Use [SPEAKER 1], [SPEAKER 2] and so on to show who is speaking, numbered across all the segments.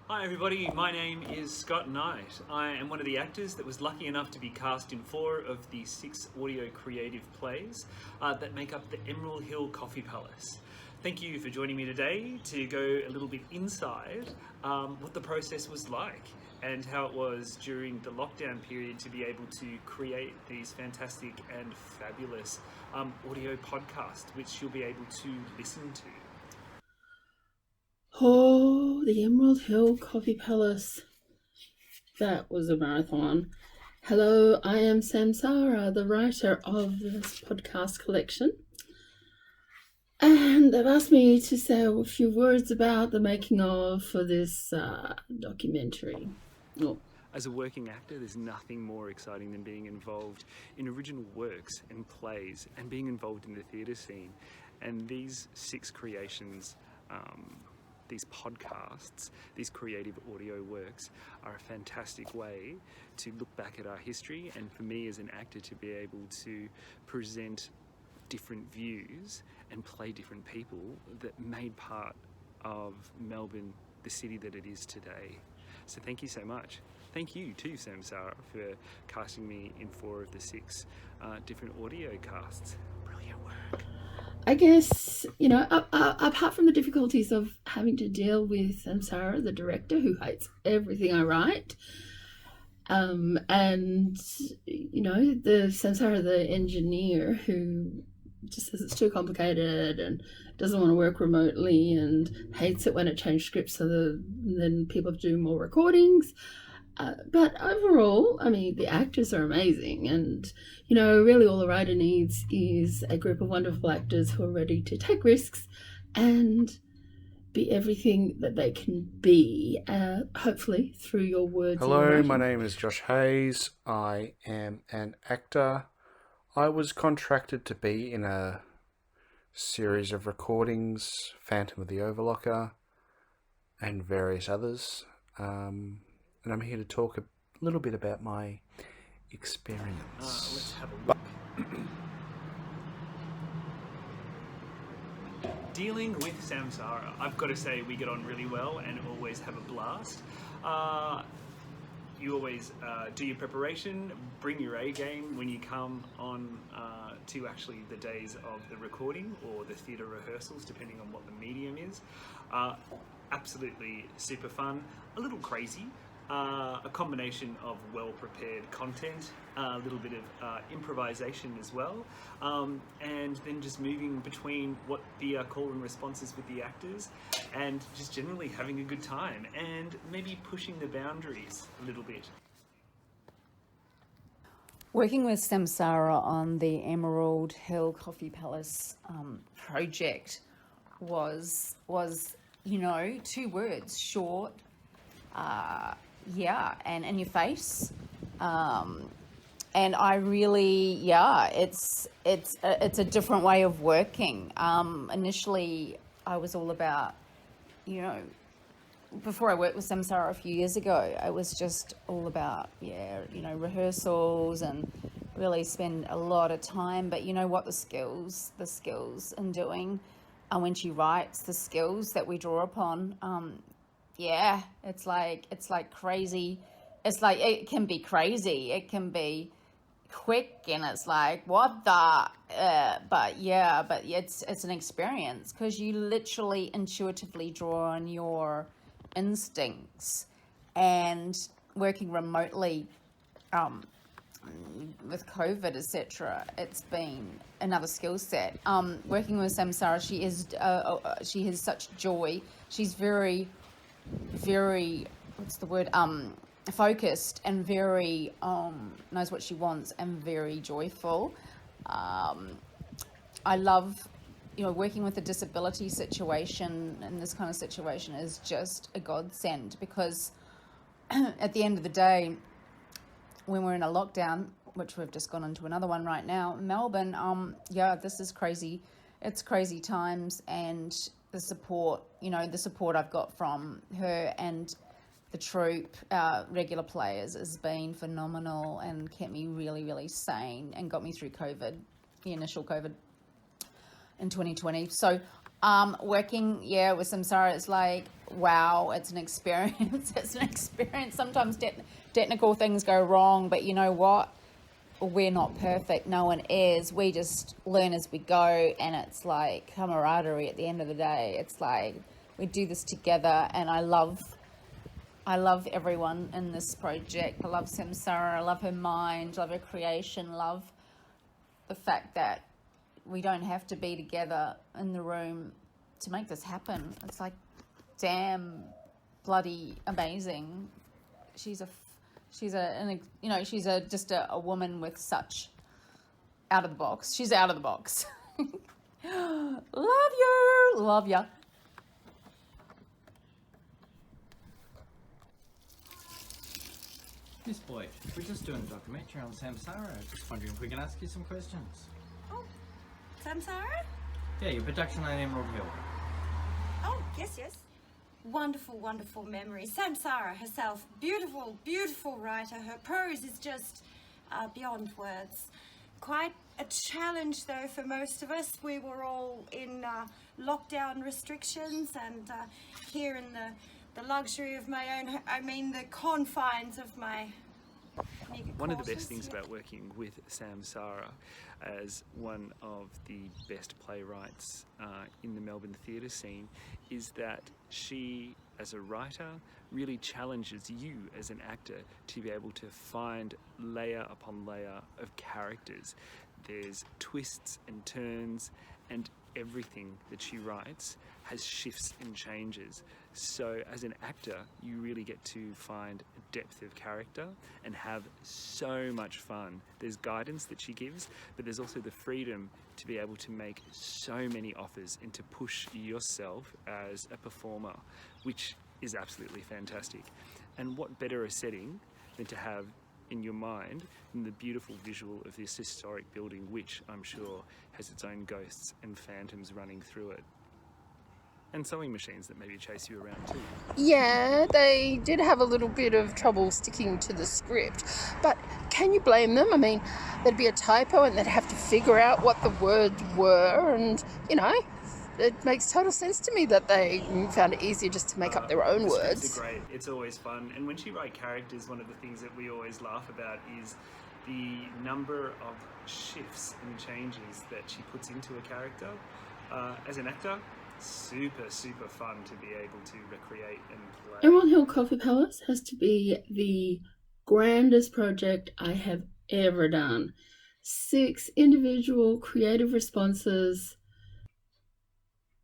[SPEAKER 1] Hi everybody, my name is Scott Knight. I am one of the actors that was lucky enough to be cast in 4 of the 6 audio creative plays that make up the Emerald Hill Coffee Palace. Thank you for joining me today to go a little bit inside what the process was like and how it was during the lockdown period to be able to create these fantastic and fabulous audio podcasts which you'll be able to listen to.
[SPEAKER 2] Oh, the Emerald Hill Coffee Palace. That was a marathon. Hello, I am Samsara, the writer of this podcast collection. And they've asked me to say a few words about the making of for this documentary. Oh.
[SPEAKER 1] As a working actor, there's nothing more exciting than being involved in original works and plays and being involved in the theatre scene. And these 6 creations, these podcasts, these creative audio works are a fantastic way to look back at our history, and for me as an actor to be able to present different views and play different people that made part of Melbourne, the city that it is today. So thank you so much. Thank you too, Samsara, for casting me in 4 of the 6 different audio casts. Brilliant work.
[SPEAKER 2] I guess, apart from the difficulties of having to deal with Samsara, the director, who hates everything I write, and, the Samsara, the engineer, who just says it's too complicated and doesn't want to work remotely and hates it when it changes scripts so then people have to do more recordings. But overall, the actors are amazing, and really all the writer needs is a group of wonderful actors who are ready to take risks and be everything that they can be, hopefully through your words.
[SPEAKER 3] Hello, my name is Josh Hayes. I am an actor. I was contracted to be in a series of recordings, Phantom of the Overlocker, and various others. And I'm here to talk a little bit about my experience.
[SPEAKER 1] Let's have a look. Dealing with Samsara, I've got to say we get on really well and always have a blast. You always do your preparation, bring your A game when you come on to actually the days of the recording or the theatre rehearsals, depending on what the medium is. Absolutely super fun, a little crazy. A combination of well-prepared content, a little bit of improvisation as well, and then just moving between what the call and responses with the actors, and just generally having a good time and maybe pushing the boundaries a little bit.
[SPEAKER 4] Working with Samsara on the Emerald Hill Coffee Palace project was 2 words: short, and in your face, and I really, it's a different way of working. Initially, I was all about, before I worked with Samsara a few years ago, I was just all about, rehearsals and really spend a lot of time. But you know what, the skills in doing, and when she writes, the skills that we draw upon, it's like crazy. It's like, it can be crazy. It can be quick, and it's like, what the, but it's an experience, because you literally intuitively draw on your instincts, and working remotely, with COVID, etc., it's been another skill set. Working with Samsara, she has such joy. She's very, focused, and very knows what she wants, and very joyful. I love, working with a disability situation, and this kind of situation is just a godsend, because at the end of the day, when we're in a lockdown, which we've just gone into another one right now, Melbourne, this is crazy. It's crazy times, and the support I've got from her and the troupe, regular players, has been phenomenal, and kept me really, really sane, and got me through COVID, the initial COVID in 2020. So Working, with Samsara, it's like, wow, it's an experience. It's an experience. Sometimes technical things go wrong, but you know what? We're not perfect. No one is. We just learn as we go, and it's like camaraderie at the end of the day. It's like we do this together, and I love everyone in this project. I love Samsara. I love her mind. Love her creation. Love the fact that we don't have to be together in the room to make this happen. It's like, damn, bloody amazing. She's just a woman with such out of the box. She's out of the box. Love ya.
[SPEAKER 5] Miss Boyd, we're just doing a documentary on Samsara. Just wondering if we can ask you some questions.
[SPEAKER 6] Oh, Samsara?
[SPEAKER 5] Yeah, your production on Emerald Hill.
[SPEAKER 6] Oh, yes. Wonderful, wonderful memory. Samsara herself, beautiful writer. Her prose is just beyond words. Quite a challenge, though, for most of us. We were all in lockdown restrictions, and here in the luxury of my own, the confines of my meagre
[SPEAKER 1] One of the
[SPEAKER 6] quarters,
[SPEAKER 1] best things
[SPEAKER 6] yeah.
[SPEAKER 1] about working with Samsara as one of the best playwrights in the Melbourne theatre scene is that she, as a writer, really challenges you as an actor to be able to find layer upon layer of characters. There's twists and turns, and everything that she writes has shifts and changes. So as an actor, you really get to find a depth of character and have so much fun. There's guidance that she gives, but there's also the freedom to be able to make so many offers and to push yourself as a performer, which is absolutely fantastic. And what better a setting than to have in your mind the beautiful visual of this historic building, which I'm sure has its own ghosts and phantoms running through it. And sewing machines that maybe chase you around too.
[SPEAKER 2] Yeah, they did have a little bit of trouble sticking to the script, but can you blame them? I mean, there'd be a typo and they'd have to figure out what the words were, and, it makes total sense to me that they found it easier just to make up their own
[SPEAKER 1] The
[SPEAKER 2] words.
[SPEAKER 1] scripts are great. It's always fun. And when she writes characters, one of the things that we always laugh about is the number of shifts and changes that she puts into a character. As an actor, super fun to be able to recreate and play.
[SPEAKER 2] Emerald Hill Coffee Palace has to be the grandest project I have ever done. 6 individual creative responses,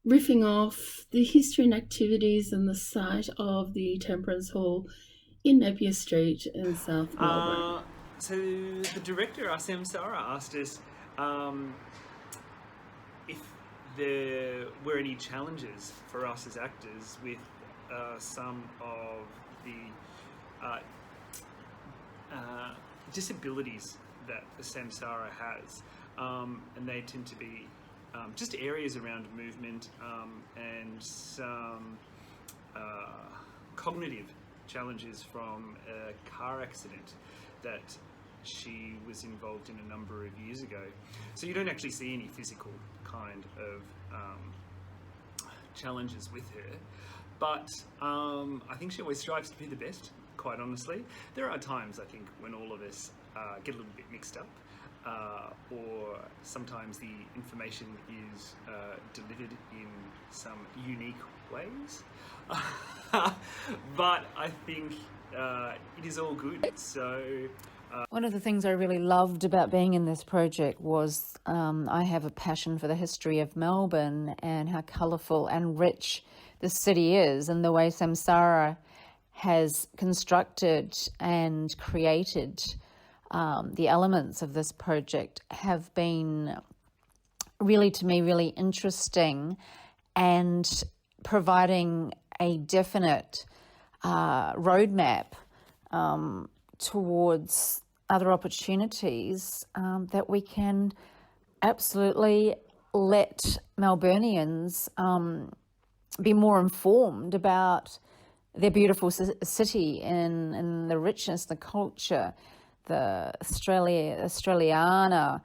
[SPEAKER 2] riffing off the history and activities and the site of the Temperance Hall in Napier Street in South Melbourne.
[SPEAKER 1] So the director, Samsara, asked us if there were any challenges for us as actors with some of the disabilities that the Samsara has, and they tend to be just areas around movement and some cognitive challenges from a car accident that she was involved in a number of years ago. So you don't actually see any physical kind of challenges with her, but I think she always strives to be the best, quite honestly. There are times, I think, when all of us get a little bit mixed up, or sometimes the information is delivered in some unique ways. But I think it is all good. So
[SPEAKER 4] One of the things I really loved about being in this project was I have a passion for the history of Melbourne and how colourful and rich the city is, and the way Samsara has constructed and created the elements of this project have been really, to me, really interesting and providing a definite roadmap towards other opportunities that we can absolutely let Melburnians be more informed about their beautiful city and the richness, the culture, the Australiana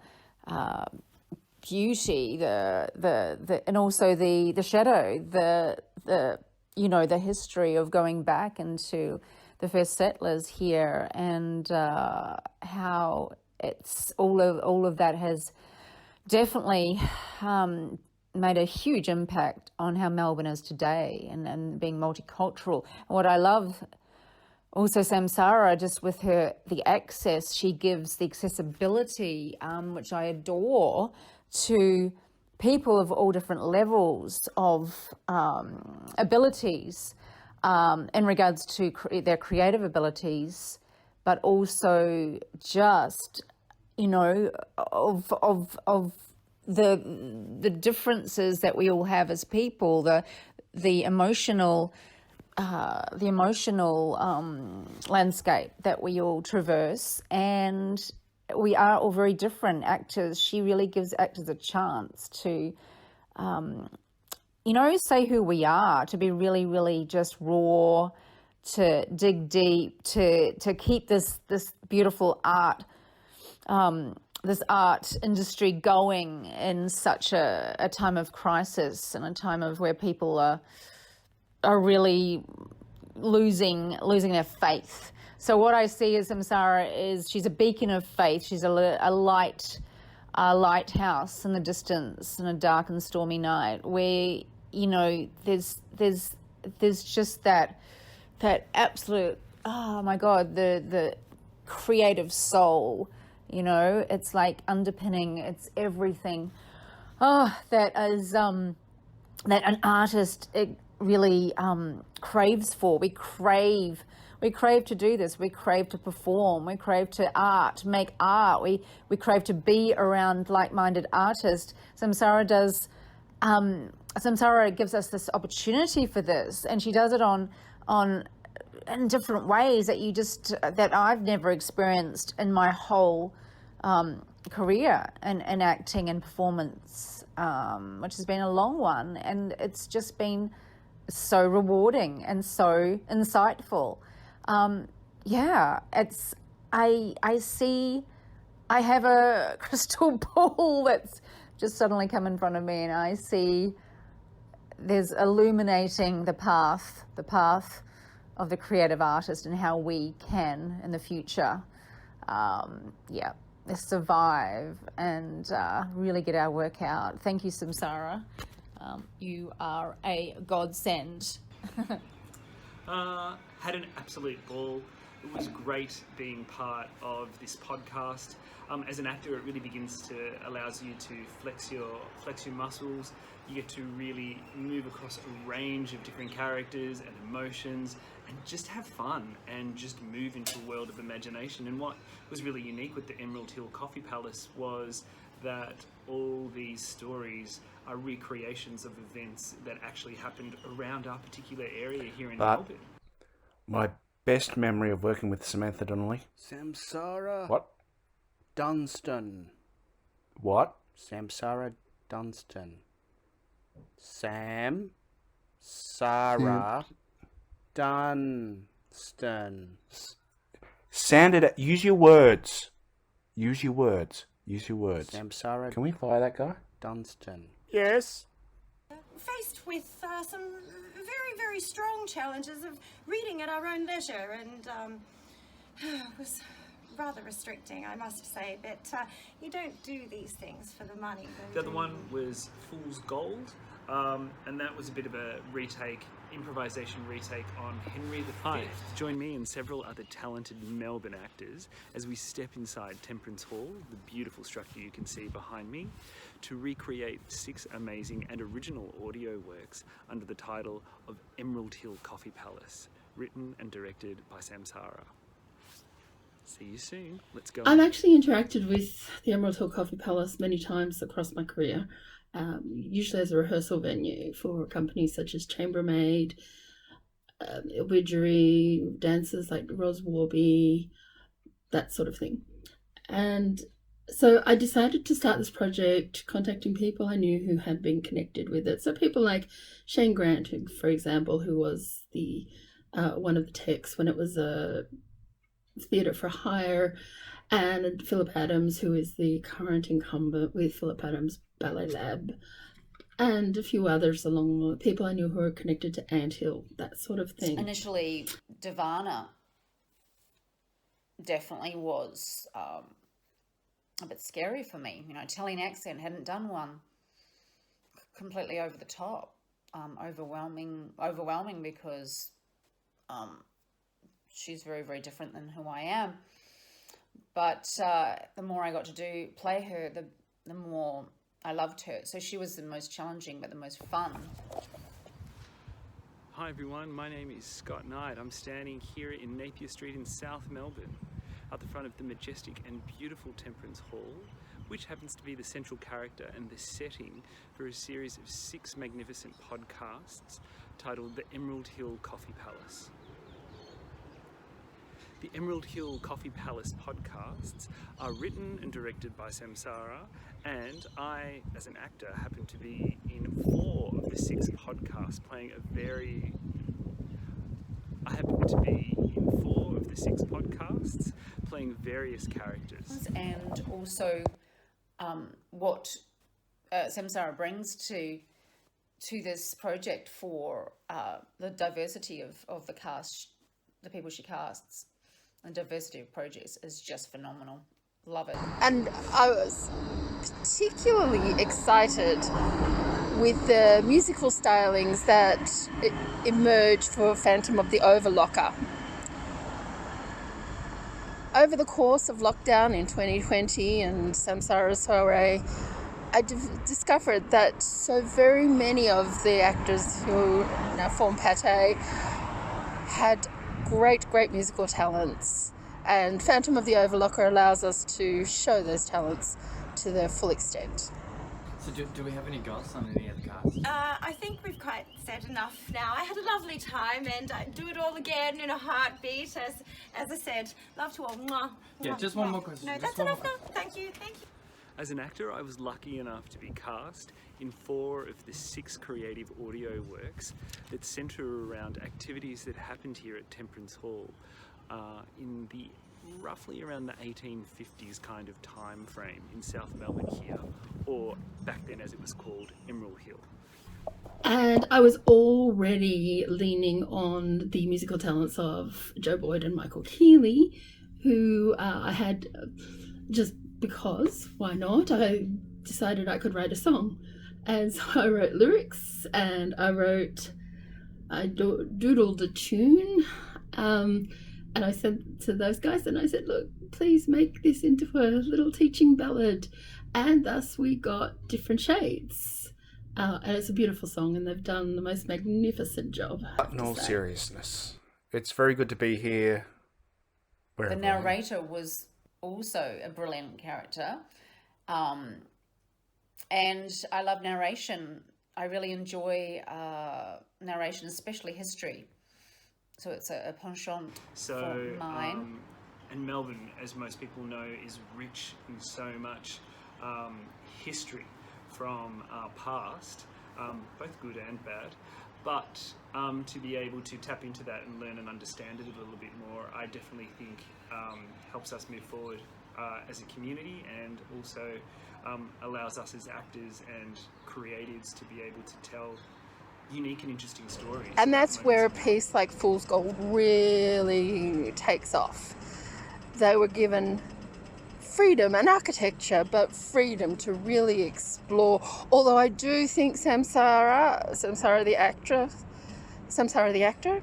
[SPEAKER 4] beauty, and also the shadow, the history of going back into the first settlers here, and how it's all of that has definitely made a huge impact on how Melbourne is today, and being multicultural. And what I love also, Samsara, just with the access she gives, the accessibility, which I adore, to people of all different levels of abilities, in regards to their creative abilities, but also just, of the differences that we all have as people, the emotional landscape that we all traverse, and we are all very different actors. She really gives actors a chance to, say who we are, to be really, really just raw, to dig deep, to keep this beautiful art, this art industry going in such a time of crisis, and a time of where people are really losing their faith. So what I see as Samsara is she's a beacon of faith. She's a lighthouse in the distance in a dark and stormy night, where there's just that absolute, oh my God, the creative soul. It's like underpinning. It's everything. That is that an artist really craves for. We crave to do this. We crave to perform. We crave to make art. We crave to be around like-minded artists. Samsara gives us this opportunity for this, and she does it in different ways that I've never experienced in my whole career in acting and performance, which has been a long one, and it's just been so rewarding and so insightful. I have a crystal ball that's just suddenly come in front of me, and I see there's illuminating the path of the creative artist, and how we can in the future survive and really get our work out. Thank you, Samsara. You are a godsend.
[SPEAKER 1] Had an absolute ball. It was great being part of this podcast. As an actor, it really allows you to flex your muscles. You get to really move across a range of different characters and emotions, and just have fun and just move into a world of imagination. And what was really unique with the Emerald Hill Coffee Palace was that all these stories are recreations of events that actually happened around our particular area here in Melbourne.
[SPEAKER 3] My best memory of working with Samantha Donnelly.
[SPEAKER 7] Samsara.
[SPEAKER 3] What?
[SPEAKER 7] Dunstan.
[SPEAKER 3] What?
[SPEAKER 7] Samsara Dunstan. Sarah Dunstan.
[SPEAKER 3] Sound it out. Use your words. Use your words.
[SPEAKER 7] Samsara.
[SPEAKER 3] Can we fire that guy?
[SPEAKER 7] Dunstan.
[SPEAKER 3] Yes.
[SPEAKER 6] Faced with some very, very strong challenges of reading at our own leisure, and it was rather restricting, I must say, but you don't do these things for the money.
[SPEAKER 1] The other one was Fool's Gold, and that was a bit of a improvisation retake on Henry V. Join me and several other talented Melbourne actors as we step inside Temperance Hall, the beautiful structure you can see behind me, to recreate 6 amazing and original audio works under the title of Emerald Hill Coffee Palace, written and directed by Samsara. See you soon. Let's go.
[SPEAKER 2] I've actually interacted with the Emerald Hill Coffee Palace many times across my career, usually as a rehearsal venue for companies such as Chambermaid, Widgery, dancers like Ros Warby, that sort of thing. And so I decided to start this project contacting people I knew who had been connected with it. So people like Shane Grant, who, for example, who was the one of the techs when it was a theatre for hire, and Philip Adams, who is the current incumbent with Philip Adams Ballet Lab, and a few others along the people I knew who were connected to Anthill, that sort of thing.
[SPEAKER 4] Initially, Divana definitely was a bit scary for me. You know, Italian accent, hadn't done one. Completely over the top, overwhelming because she's very, very different than who I am. But the more I got to play her, the more I loved her. So she was the most challenging, but the most fun.
[SPEAKER 1] Hi everyone, my name is Scott Knight. I'm standing here in Napier Street in South Melbourne, at the front of the majestic and beautiful Temperance Hall, which happens to be the central character and the setting for a series of 6 magnificent podcasts titled The Emerald Hill Coffee Palace. The Emerald Hill Coffee Palace podcasts are written and directed by Samsara, and I, as an actor, happen to be in 4 of the 6 podcasts playing various characters.
[SPEAKER 4] And also what Samsara brings to this project for the diversity of the cast, the people she casts, and diversity of projects is just phenomenal. Love it.
[SPEAKER 2] And I was particularly excited with the musical stylings that emerged for Phantom of the Overlocker. Over the course of lockdown in 2020 and Samsara's soiree, I discovered that so very many of the actors who now form Pate had great musical talents, and Phantom of the Overlocker allows us to show those talents to their full extent.
[SPEAKER 5] So do we have any goss on any of the cast?
[SPEAKER 6] I think we've quite said enough now. I had a lovely time, and I'd do it all again in a heartbeat. As I said, love to all. Mwah,
[SPEAKER 5] Yeah,
[SPEAKER 6] mwah,
[SPEAKER 5] just one
[SPEAKER 6] mwah.
[SPEAKER 5] more question.
[SPEAKER 6] No,
[SPEAKER 5] just
[SPEAKER 6] that's
[SPEAKER 5] one
[SPEAKER 6] enough
[SPEAKER 5] more
[SPEAKER 6] now. Thank you.
[SPEAKER 1] As an actor, I was lucky enough to be cast in 4 of the 6 creative audio works that centre around activities that happened here at Temperance Hall in the roughly around the 1850s kind of time frame in South Melbourne here, or back then as it was called, Emerald Hill.
[SPEAKER 2] And I was already leaning on the musical talents of Joe Boyd and Michael Keeley, who I had just because, why not? I decided I could write a song. And so I wrote lyrics, and I doodled a tune, and I sent to those guys, and I said, look, please make this into a little teaching ballad. And thus we got Different Shades. And it's a beautiful song, and they've done the most magnificent job.
[SPEAKER 3] But in all seriousness, it's very good to be here.
[SPEAKER 4] The narrator was also a brilliant character. And I love narration. I really enjoy narration, especially history. So it's a penchant for mine.
[SPEAKER 1] And Melbourne, as most people know, is rich in so much history from our past, both good and bad. But to be able to tap into that and learn and understand it a little bit more, I definitely think helps us move forward as a community, and also allows us as actors and creatives to be able to tell unique and interesting stories.
[SPEAKER 2] And that's where a piece like Fool's Gold really takes off. They were given freedom and architecture, but freedom to really explore. Although I do think Samsara the actor,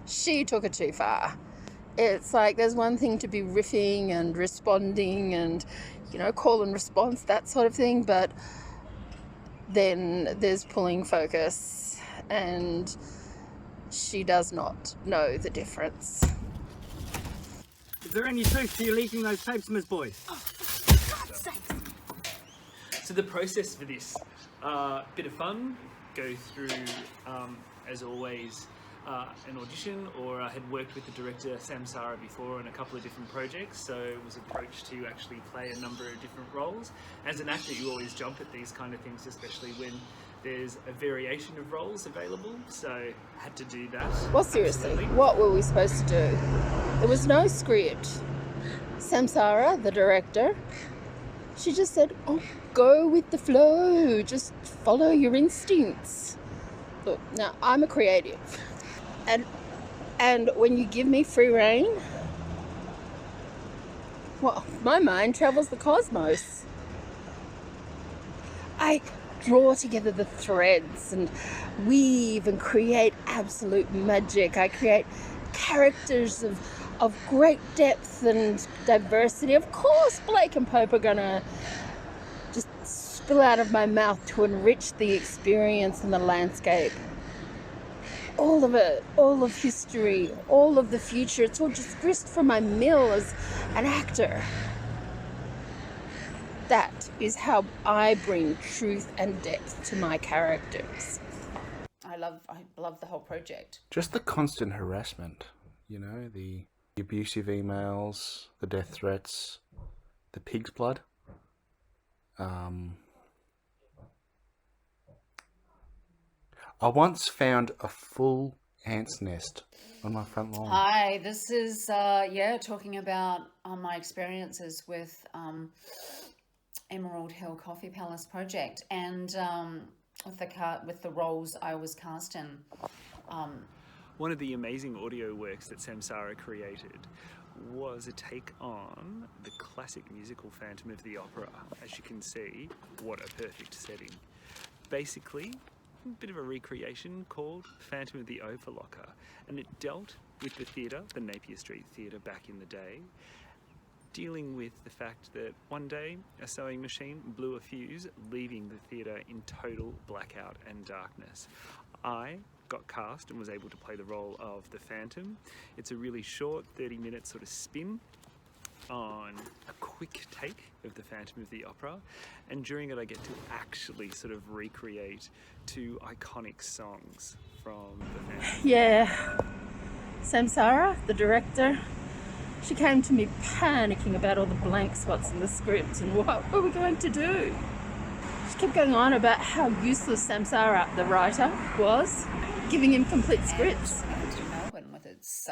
[SPEAKER 2] she took it too far. It's like there's one thing to be riffing and responding and, call and response, that sort of thing, but then there's pulling focus, and she does not know the difference.
[SPEAKER 8] Is there any truth to you leaking those tapes, Miss Boyd?
[SPEAKER 6] Oh, for God's sake.
[SPEAKER 1] So the process for this, bit of fun, go through, as always, an audition, or I had worked with the director Samsara before on a couple of different projects, so I was approached to actually play a number of different roles. As an actor, you always jump at these kind of things, especially when there's a variation of roles available, so I had to do that.
[SPEAKER 2] Well, seriously,
[SPEAKER 1] Absolutely.
[SPEAKER 2] what were we supposed to do? There was no script. Samsara, the director, she just said, oh, go with the flow, just follow your instincts. Look, now I'm a creative, and when you give me free rein, well, my mind travels the cosmos. I draw together the threads and weave and create absolute magic. I create characters of great depth and diversity. Of course, Blake and Pope are gonna just spill out of my mouth to enrich the experience and the landscape. All of it, all of history, all of the future, it's all just grist for my mill as an actor. That is how I bring truth and depth to my characters.
[SPEAKER 4] I love the whole project.
[SPEAKER 3] Just the constant harassment, you know, the abusive emails, the death threats, the pig's blood. I once found a full ant's nest on my front lawn.
[SPEAKER 4] Hi, this is talking about my experiences with Emerald Hill Coffee Palace project and with the roles I was cast in.
[SPEAKER 1] One of the amazing audio works that Samsara created was a take on the classic musical Phantom of the Opera. As you can see, what a perfect setting. Basically, a bit of a recreation called Phantom of the Overlocker, and it dealt with the theatre, the Napier Street Theatre back in the day, dealing with the fact that one day a sewing machine blew a fuse, leaving the theatre in total blackout and darkness. I got cast and was able to play the role of the Phantom. It's a really short 30-minute sort of spin on a quick take of the Phantom of the Opera, and during it I get to actually sort of recreate two iconic songs from the Phantom.
[SPEAKER 2] Yeah, Samsara, the director, she came to me panicking about all the blank spots in the script and what were we going to do. She kept going on about how useless Samsara, the writer, was, giving him complete scripts.
[SPEAKER 4] To Melbourne with its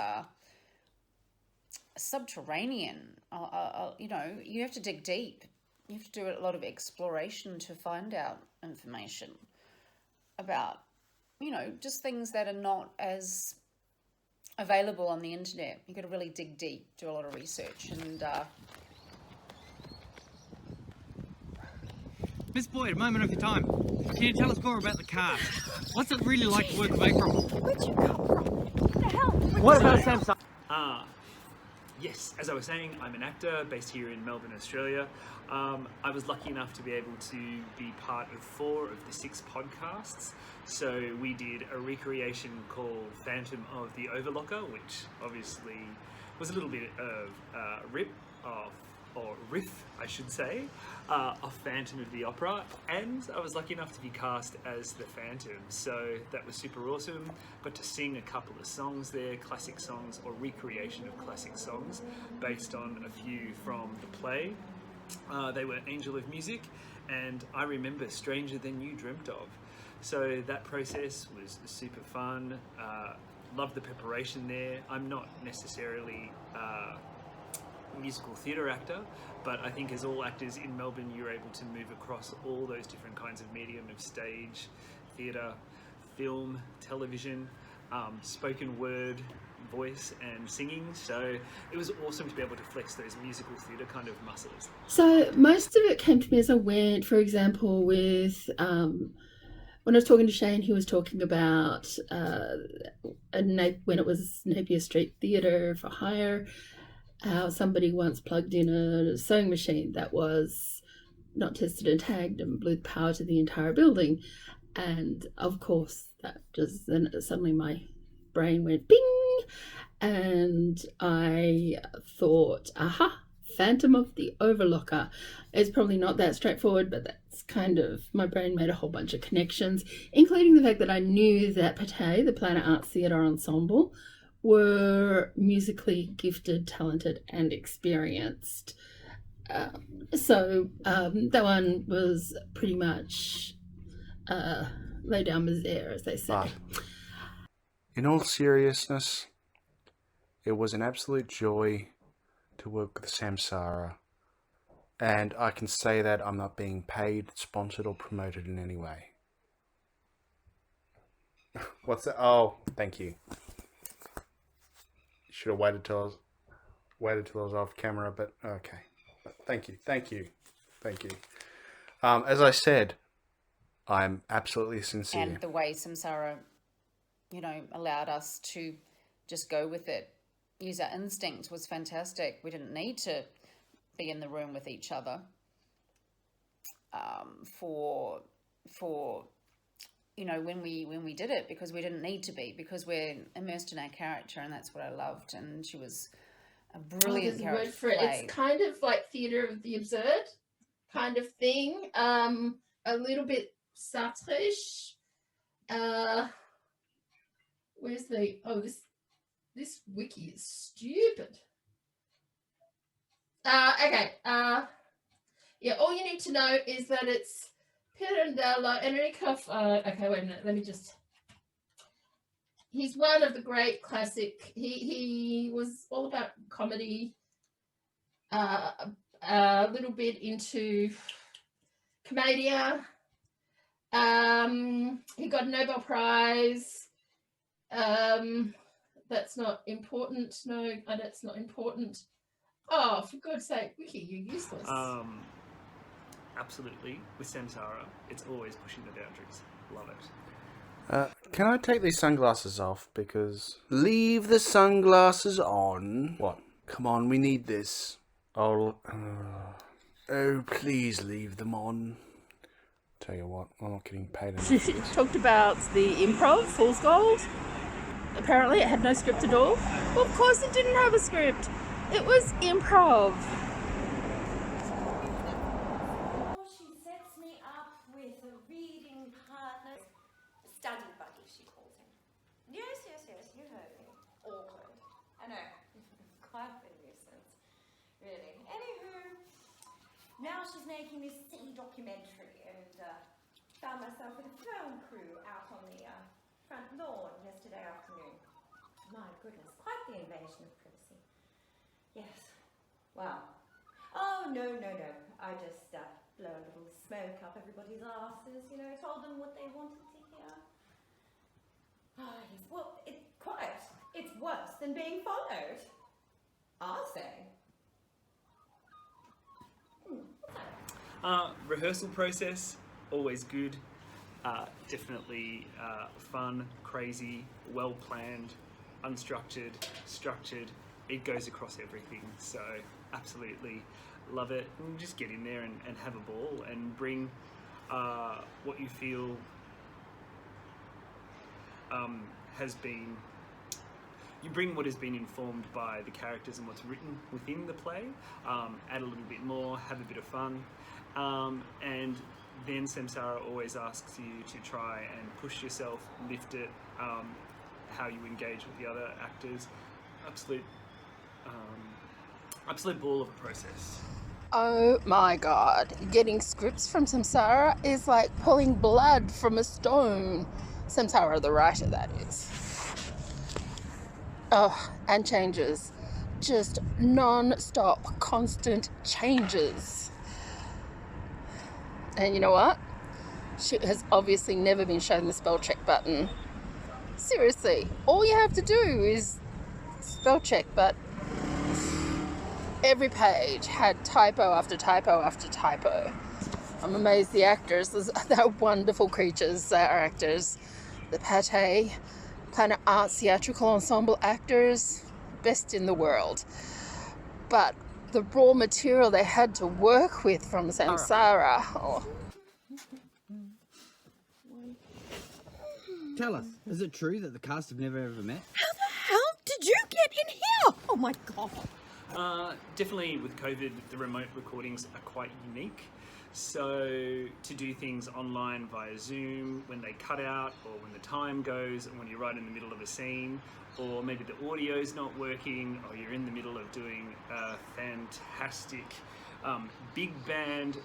[SPEAKER 4] subterranean, you have to dig deep. You have to do a lot of exploration to find out information about, just things that are not as available on the internet. You've got to really dig deep, do a lot of research. And
[SPEAKER 8] Miss Boyd, a moment of your time. Can you tell us more about the cast? What's it really like to work with April?
[SPEAKER 6] Where'd you come from? What the hell?
[SPEAKER 8] What about Samsung?
[SPEAKER 1] Yes, as I was saying, I'm an actor based here in Melbourne, Australia. I was lucky enough to be able to be part of 4 of the 6 podcasts. So we did a recreation called Phantom of the Overlocker, which obviously was a little bit of riff, I should say, of Phantom of the Opera, and I was lucky enough to be cast as the Phantom, so that was super awesome. Got to sing a couple of songs there, classic songs or recreation of classic songs based on a few from the play. They were Angel of Music and I Remember Stranger Than You Dreamt Of. So that process was super fun. Loved the preparation there. I'm not necessarily musical theatre actor, but I think as all actors in Melbourne you're able to move across all those different kinds of medium of stage, theatre, film, television, spoken word, voice and singing, so it was awesome to be able to flex those musical theatre kind of muscles.
[SPEAKER 2] So most of it came to me as I went. For example, with when I was talking to Shane, he was talking about when it was Napier Street Theatre for hire, how somebody once plugged in a sewing machine that was not tested and tagged and blew the power to the entire building. And of course, that just then suddenly my brain went bing, and I thought, aha, Phantom of the Overlocker. It's probably not that straightforward, but that's kind of, my brain made a whole bunch of connections, including the fact that I knew that PATE, the Planet Arts Theatrical Ensemble, were musically gifted, talented, and experienced. So that one was pretty much lay down misère, as they say.
[SPEAKER 3] But in all seriousness, it was an absolute joy to work with Samsara. And I can say that I'm not being paid, sponsored, or promoted in any way. What's that? Oh, thank you. Should have waited till I was off camera, but okay. Thank you. As I said, I'm absolutely sincere.
[SPEAKER 4] And the way Samsara, allowed us to just go with it, use our instinct, was fantastic. We didn't need to be in the room with each other for when we did it, because we didn't need to be, because we're immersed in our character, and that's what I loved. And she was a brilliant character.
[SPEAKER 2] There's a word for it. It's kind of like theatre of the absurd kind of thing. A little bit Sartre-ish. Where's the this wiki is stupid. Okay. Yeah, all you need to know is that it's Pirandello, Enrico. Okay, wait a minute. Let me just. He's one of the great classic. He was all about comedy. A little bit into Commedia. He got a Nobel Prize. That's not important. No, that's not important. Oh, for God's sake, Wiki, you're useless.
[SPEAKER 1] Absolutely. With Samsara, it's always pushing the boundaries. Love it.
[SPEAKER 3] Can I take these sunglasses off? Because... Leave the sunglasses on. What? Come on, we need this. Oh, please leave them on. Tell you what, I'm not getting paid enough.
[SPEAKER 2] She talked about the improv, Fool's Gold. Apparently it had no script at all. Well, of course it didn't have a script. It was improv.
[SPEAKER 6] She sets me up with a reading partner. Study buddy, she calls him. Yes, you heard me. Awkward. I know. Quite a nuisance. Really. Anywho, now she's making this silly documentary, and found myself with a film crew out on the front lawn yesterday afternoon. My goodness, quite the invasion of privacy. Yes. Wow. Oh, no. I just blow a little smoke up everybody's asses, told them what they wanted to hear. Oh, yes. Well, it's worse than being followed. I'll say.
[SPEAKER 1] Rehearsal process, always good. Definitely fun, crazy, well planned, unstructured, structured. It goes across everything, so absolutely love it. And just get in there and have a ball and bring what you feel has been. You bring what has been informed by the characters and what's written within the play, add a little bit more, have a bit of fun, and then Samsara always asks you to try and push yourself, lift it, how you engage with the other actors. Absolute ball of a process.
[SPEAKER 2] Oh my God. Getting scripts from Samsara is like pulling blood from a stone. Samsara, the writer, that is. Oh, and changes. Just non-stop, constant changes. And you know what? She has obviously never been shown the spell check button. Seriously, all you have to do is spell check, but every page had typo after typo after typo. I'm amazed the actors, they're wonderful creatures, our actors. The Planet Arts Theatrical Ensemble actors, best in the world. But the raw material they had to work with from Samsara. Oh.
[SPEAKER 8] Tell us, is it true that the cast have never ever met?
[SPEAKER 9] How the hell did you get in here? Oh my God.
[SPEAKER 1] Definitely with COVID, the remote recordings are quite unique. So to do things online via Zoom, when they cut out, or when the time goes, and when you're right in the middle of a scene, or maybe the audio's not working, or you're in the middle of doing a fantastic big band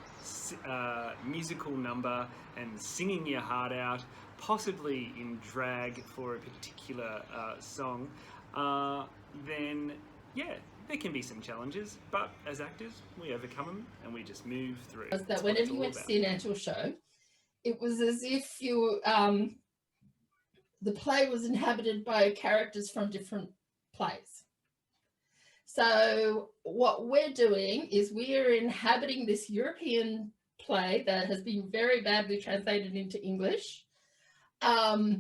[SPEAKER 1] musical number and singing your heart out, possibly in drag for a particular song, then yeah, there can be some challenges, but as actors, we overcome them and we just move through.
[SPEAKER 2] Was
[SPEAKER 1] That's
[SPEAKER 2] that
[SPEAKER 1] what it's
[SPEAKER 2] whenever you
[SPEAKER 1] all
[SPEAKER 2] went to
[SPEAKER 1] about.
[SPEAKER 2] see an actual show, it was as if you the play was inhabited by characters from different plays. So what we're doing is we're inhabiting this European play that has been very badly translated into English, but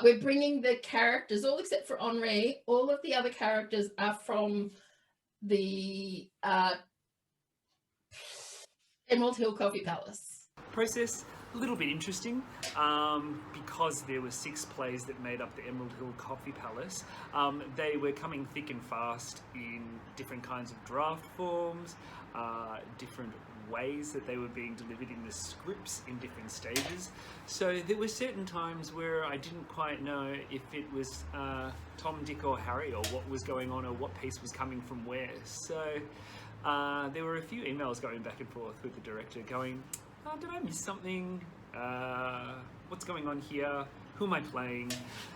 [SPEAKER 2] we're bringing the characters, all except for Henri, all of the other characters are from the Emerald Hill Coffee Palace.
[SPEAKER 1] Process, a little bit interesting, because there were 6 plays that made up the Emerald Hill Coffee Palace. They were coming thick and fast in different kinds of draft forms, different ways that they were being delivered in the scripts in different stages. So there were certain times where I didn't quite know if it was Tom, Dick or Harry, or what was going on, or what piece was coming from where. So there were a few emails going back and forth with the director going, oh, did I miss something? What's going on here? Who am I playing?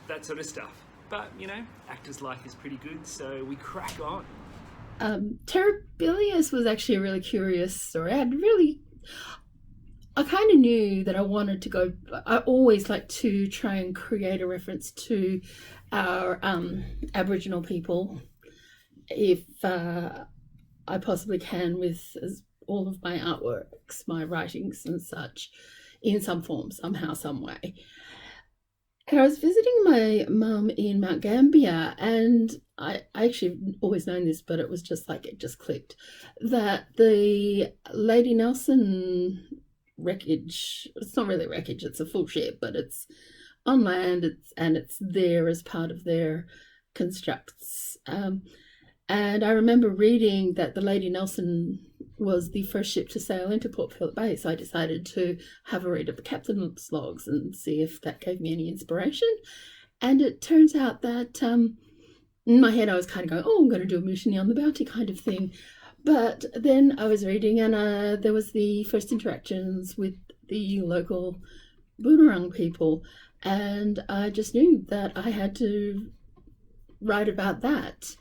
[SPEAKER 1] That sort of stuff. But, you know, actor's life is pretty good, so we crack on.
[SPEAKER 2] Terribilius was actually a really curious story. I kind of knew that I wanted to go, I always like to try and create a reference to our Aboriginal people, if I possibly can, with all of my artworks, my writings and such, in some form, somehow, some way. And I was visiting my mum in Mount Gambier, and I actually always known this, but it was just like, it just clicked, that the Lady Nelson wreckage, it's not really wreckage, it's a full ship, but it's on land, it's there as part of their constructs. And I remember reading that the Lady Nelson was the first ship to sail into Port Phillip Bay, so I decided to have a read of the captain's logs and see if that gave me any inspiration. And it turns out that in my head I was kind of going, oh, I'm going to do a mutiny on the Bounty kind of thing. But then I was reading, and there was the first interactions with the local Boonwurrung people, and I just knew that I had to write about that.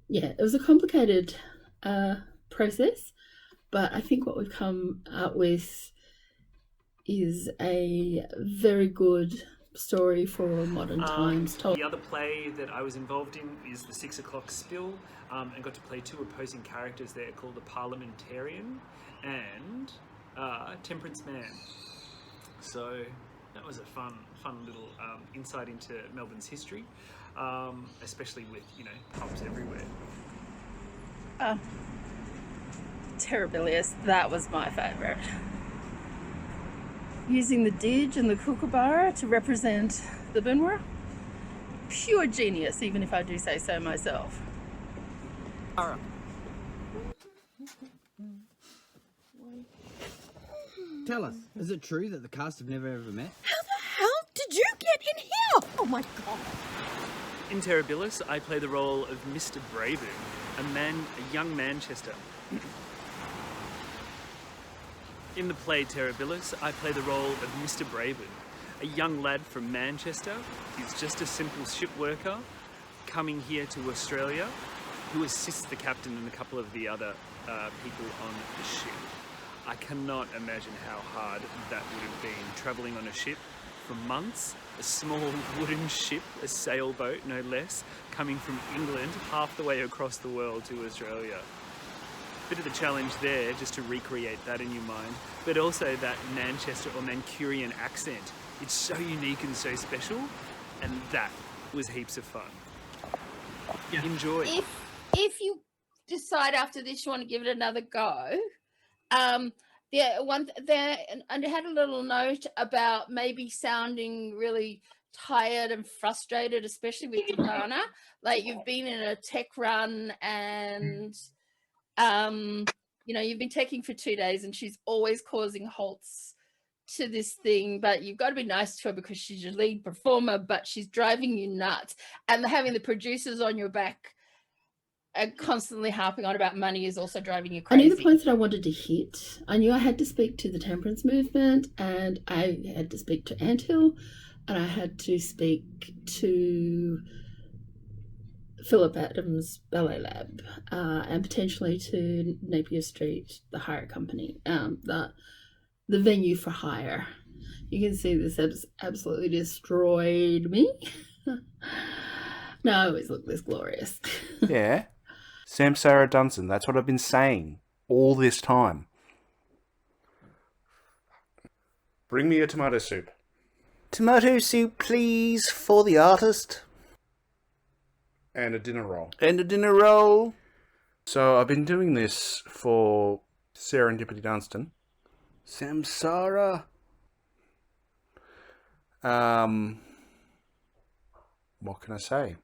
[SPEAKER 2] Yeah, it was a complicated process, but I think what we've come out with is a very good story for modern times.
[SPEAKER 1] The other play that I was involved in is the 6 o'clock spill, and got to play 2 opposing characters there called the Parliamentarian and Temperance Man. So that was a fun little insight into Melbourne's history, especially with, you know, pubs everywhere.
[SPEAKER 2] Terribilius, that was my favourite. Using the Didge and the Kookaburra to represent the Boonwurrung, pure genius, even if I do say so myself.
[SPEAKER 5] Tell us, is it true that the cast have never ever met?
[SPEAKER 9] How the hell did you get in here? Oh my god.
[SPEAKER 1] In Terribilis, I play the role of Mr. Braven, a young Manchester. In the play Terribilis, I play the role of Mr. Braven, a young lad from Manchester. He's just a simple ship worker coming here to Australia, who assists the captain and a couple of the other people on the ship. I cannot imagine how hard that would have been, travelling on a ship for months, a small wooden ship, a sailboat no less, coming from England half the way across the world to Australia. Bit of the challenge there, just to recreate that in your mind, but also that Manchester or Mancunian accent. It's so unique and so special, and that was heaps of fun. Yeah. Enjoy.
[SPEAKER 2] If you decide after this you want to give it another go, and I had a little note about maybe sounding really tired and frustrated, especially with Dana. Like, you've been in a tech run and you know, you've been teching for 2 days and she's always causing halts to this thing, but you've got to be nice to her because she's your lead performer, but she's driving you nuts. And having the producers on your back
[SPEAKER 10] constantly harping on about money is also driving you
[SPEAKER 2] I knew
[SPEAKER 10] crazy.
[SPEAKER 2] the points that I wanted to hit. I knew I had to speak to the temperance movement, and I had to speak to Anthill, and I had to speak to Philip Adams Ballet Lab, and potentially to Napier Street, the hire company, the venue for hire. You can see this has absolutely destroyed me. No, I always look this glorious.
[SPEAKER 3] Yeah. Samsara Dunstan, that's what I've been saying all this time. Bring me a tomato soup.
[SPEAKER 7] Tomato soup, please, for the artist.
[SPEAKER 3] And a dinner roll.
[SPEAKER 7] And a dinner roll.
[SPEAKER 3] So I've been doing this for Serendipity Dunstan.
[SPEAKER 7] Samsara.
[SPEAKER 3] What can I say?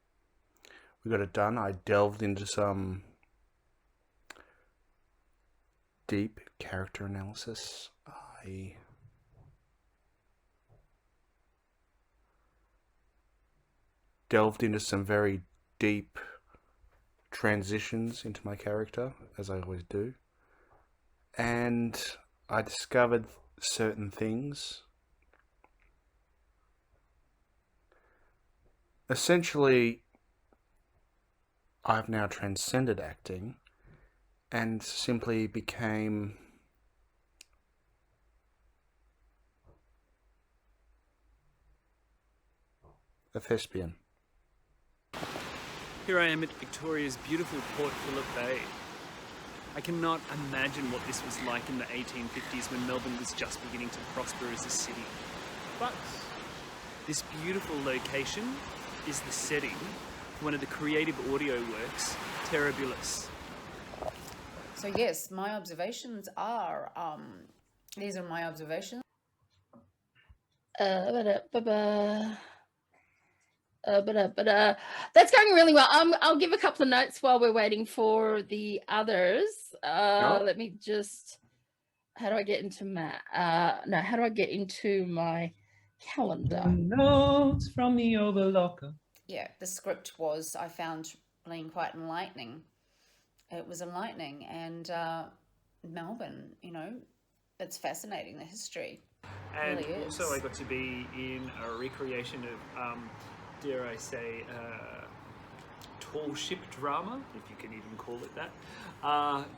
[SPEAKER 3] We got it done. I delved into some deep character analysis. I delved into some very deep transitions into my character, as I always do. And I discovered certain things. Essentially, I've now transcended acting and simply became a thespian.
[SPEAKER 1] Here I am at Victoria's beautiful Port Phillip Bay. I cannot imagine what this was like in the 1850s when Melbourne was just beginning to prosper as a city. But this beautiful location is the setting for one of the creative audio works, Terribilis.
[SPEAKER 4] So yes, my observations are, these are my observations.
[SPEAKER 10] That's going really well. I'll give a couple of notes while we're waiting for the others. Let me just. How do I get into my? How do I get into my calendar?
[SPEAKER 5] Notes from the overlocker.
[SPEAKER 4] Yeah, the script was, I found, being quite enlightening. It was enlightening, and Melbourne, you know, it's fascinating, the history.
[SPEAKER 1] And
[SPEAKER 4] Really is.
[SPEAKER 1] also I got to be in a recreation of, dare I say, tall ship drama, if you can even call it that,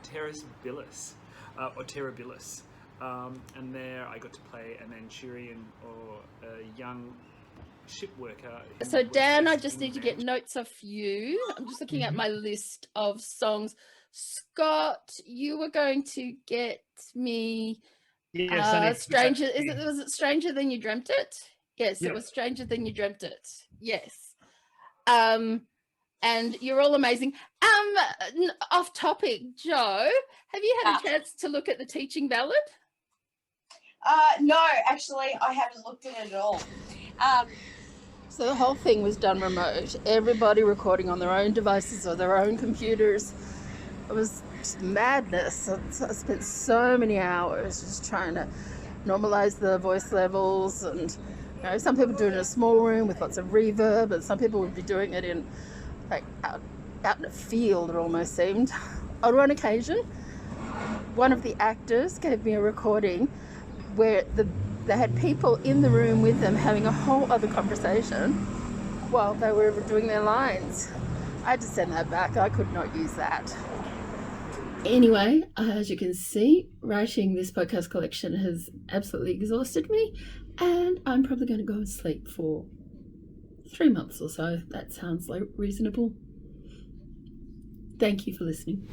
[SPEAKER 1] Terribilis, or Terribilis. And there I got to play a Manchurian or a young ship worker.
[SPEAKER 10] So Dan, I just need to get notes off you. I'm just looking at my list of songs. Scott, you were going to get me Stranger. Was it Stranger Than You Dreamt It? Yes, It was Stranger Than You Dreamt It. Yes. And you're all amazing. Off topic, Joe, have you had a chance to look at the teaching ballad?
[SPEAKER 9] No, actually, I haven't looked at it at all.
[SPEAKER 2] So the whole thing was done remote. Everybody recording on their own devices or their own computers. It was just madness. I spent so many hours just trying to normalize the voice levels, and you know, some people do it in a small room with lots of reverb, and some people would be doing it in like out in a field, it almost seemed. On one occasion, one of the actors gave me a recording where they had people in the room with them having a whole other conversation while they were doing their lines. I had to send that back. I could not use that. Anyway, as you can see, writing this podcast collection has absolutely exhausted me, and I'm probably going to go and sleep for 3 months or so. That sounds like reasonable. Thank you for listening.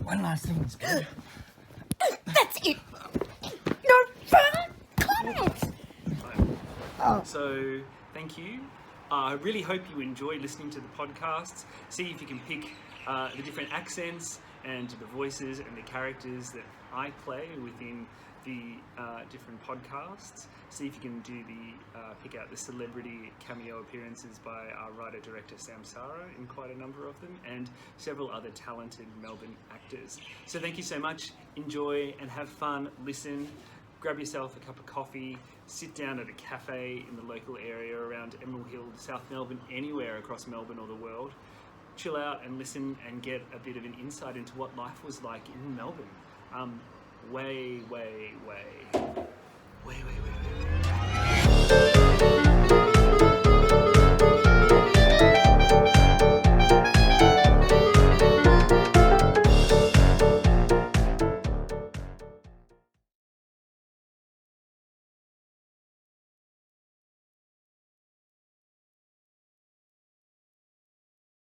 [SPEAKER 5] One last thing is good.
[SPEAKER 9] That's it. No further comments.
[SPEAKER 1] So, thank you. I really hope you enjoy listening to the podcasts. See if you can pick the different accents and the voices and the characters that I play within the different podcasts. See if you can do pick out the celebrity cameo appearances by our writer-director Samsara in quite a number of them, and several other talented Melbourne actors. So thank you so much. Enjoy and have fun. Listen. grab yourself a cup of coffee, sit down at a cafe in the local area around Emerald Hill, South Melbourne, anywhere across Melbourne or the world. Chill out and listen and get a bit of an insight into what life was like in Melbourne. Way